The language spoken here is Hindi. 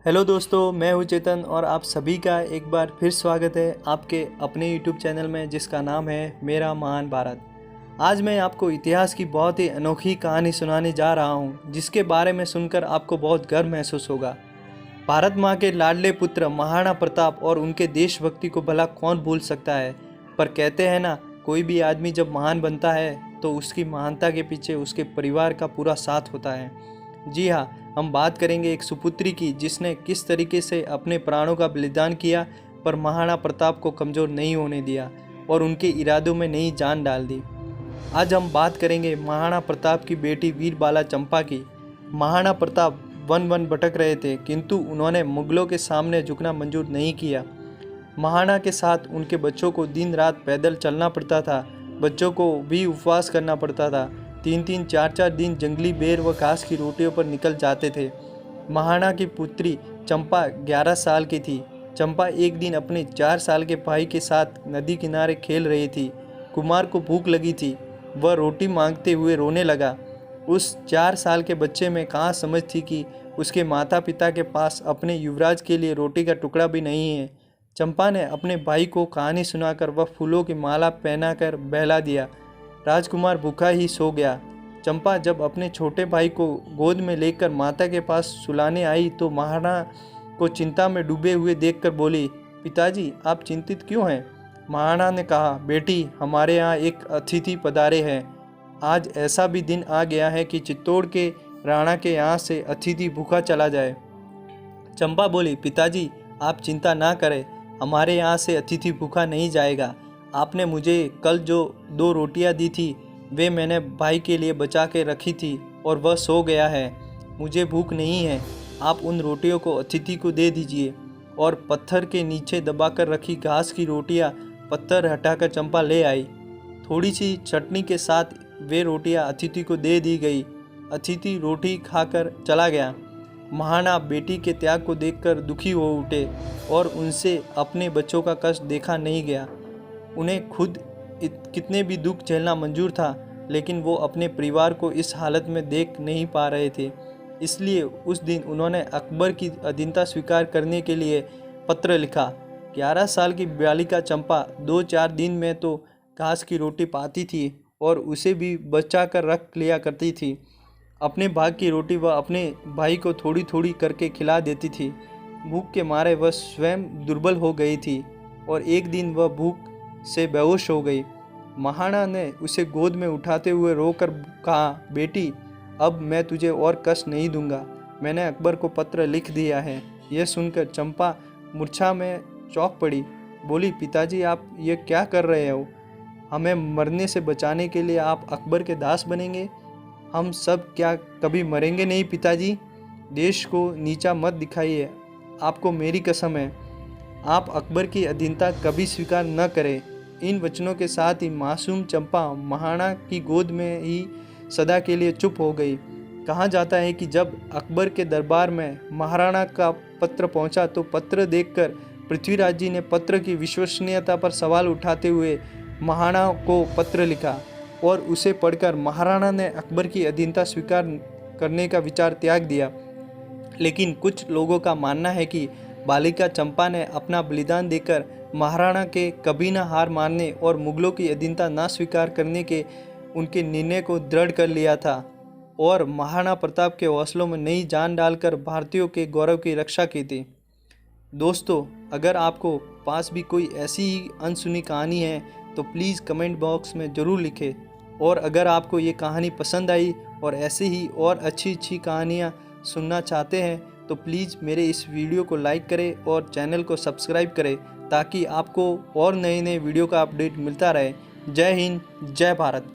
हेलो दोस्तों, मैं हूं चेतन और आप सभी का एक बार फिर स्वागत है आपके अपने यूट्यूब चैनल में जिसका नाम है मेरा महान भारत। आज मैं आपको इतिहास की बहुत ही अनोखी कहानी सुनाने जा रहा हूं, जिसके बारे में सुनकर आपको बहुत गर्व महसूस होगा। भारत माँ के लाडले पुत्र महाराणा प्रताप और उनके देशभक्ति को भला कौन भूल सकता है। पर कहते हैं ना, कोई भी आदमी जब महान बनता है तो उसकी महानता के पीछे उसके परिवार का पूरा साथ होता है। जी हाँ, हम बात करेंगे एक सुपुत्री की जिसने किस तरीके से अपने प्राणों का बलिदान किया पर महाराणा प्रताप को कमज़ोर नहीं होने दिया और उनके इरादों में नई जान डाल दी। आज हम बात करेंगे महाराणा प्रताप की बेटी वीरबाला चंपा की। महाराणा प्रताप वन वन भटक रहे थे, किंतु उन्होंने मुगलों के सामने झुकना मंजूर नहीं किया। महाराणा के साथ उनके बच्चों को दिन रात पैदल चलना पड़ता था, बच्चों को भी उपवास करना पड़ता था। 3-3 4-4 दिन जंगली बेर व घास की रोटियों पर निकल जाते थे। महाराणा की पुत्री चंपा 11 साल की थी। चंपा एक दिन अपने 4 साल के भाई के साथ नदी किनारे खेल रही थी। कुमार को भूख लगी थी, वह रोटी मांगते हुए रोने लगा। उस 4 साल के बच्चे में कहाँ समझ थी कि उसके माता पिता के पास अपने युवराज के लिए रोटी का टुकड़ा भी नहीं है। चंपा ने अपने भाई को कहानी सुनाकर वह फूलों की माला पहनाकर बहला दिया। राजकुमार भूखा ही सो गया। चंपा जब अपने छोटे भाई को गोद में लेकर माता के पास सुलाने आई तो महाराणा को चिंता में डूबे हुए देखकर बोली, पिताजी आप चिंतित क्यों हैं? महाराणा ने कहा, बेटी हमारे यहाँ एक अतिथि पधारे हैं। आज ऐसा भी दिन आ गया है कि चित्तौड़ के राणा के यहाँ से अतिथि भूखा चला जाए। चंपा बोली, पिताजी आप चिंता ना करें, हमारे यहाँ से अतिथि भूखा नहीं जाएगा। आपने मुझे कल जो 2 रोटियाँ दी थी वे मैंने भाई के लिए बचा के रखी थी और वह सो गया है। मुझे भूख नहीं है, आप उन रोटियों को अतिथि को दे दीजिए। और पत्थर के नीचे दबाकर रखी घास की रोटियाँ पत्थर हटाकर चंपा ले आई। थोड़ी सी चटनी के साथ वे रोटियाँ अतिथि को दे दी गई। अतिथि रोटी खाकर चला गया। महाराणा बेटी के त्याग को देखकर दुखी हो उठे और उनसे अपने बच्चों का कष्ट देखा नहीं गया। उन्हें खुद कितने भी दुख झेलना मंजूर था, लेकिन वो अपने परिवार को इस हालत में देख नहीं पा रहे थे। इसलिए उस दिन उन्होंने अकबर की अधीनता स्वीकार करने के लिए पत्र लिखा। 11 साल की बालिका चंपा 2-4 दिन में तो घास की रोटी पाती थी और उसे भी बचा कर रख लिया करती थी। अपने भाग की रोटी वह अपने भाई को थोड़ी थोड़ी करके खिला देती थी। भूख के मारे वह स्वयं दुर्बल हो गई थी और एक दिन वह भूख से बेहोश हो गई। महाराणा ने उसे गोद में उठाते हुए रोकर कहा, बेटी अब मैं तुझे और कष्ट नहीं दूंगा, मैंने अकबर को पत्र लिख दिया है। यह सुनकर चंपा मूर्छा में चौंक पड़ी। बोली, पिताजी आप ये क्या कर रहे हो? हमें मरने से बचाने के लिए आप अकबर के दास बनेंगे? हम सब क्या कभी मरेंगे नहीं पिताजी? देश को नीचा मत दिखाइए, आपको मेरी कसम है, आप अकबर की अधीनता कभी स्वीकार न करें। इन वचनों के साथ ही मासूम चंपा महाराणा की गोद में ही सदा के लिए चुप हो गई। कहा जाता है कि जब अकबर के दरबार में महाराणा का पत्र पहुंचा तो पत्र देखकर पृथ्वीराज जी ने पत्र की विश्वसनीयता पर सवाल उठाते हुए महाराणा को पत्र लिखा और उसे पढ़कर महाराणा ने अकबर की अधीनता स्वीकार करने का विचार त्याग दिया। लेकिन कुछ लोगों का मानना है कि बालिका चंपा ने अपना बलिदान देकर महाराणा के कभी न हार मानने और मुगलों की अधीनता न स्वीकार करने के उनके निर्णय को दृढ़ कर लिया था और महाराणा प्रताप के हौसलों में नई जान डालकर भारतीयों के गौरव की रक्षा की थी। दोस्तों, अगर आपको पास भी कोई ऐसी ही अनसुनी कहानी है तो प्लीज़ कमेंट बॉक्स में ज़रूर लिखें। और अगर आपको ये कहानी पसंद आई और ऐसे ही और अच्छी कहानियाँ सुनना चाहते हैं तो प्लीज़ मेरे इस वीडियो को लाइक करें और चैनल को सब्सक्राइब करें ताकि आपको और नए नए वीडियो का अपडेट मिलता रहे। जय हिंद, जय भारत।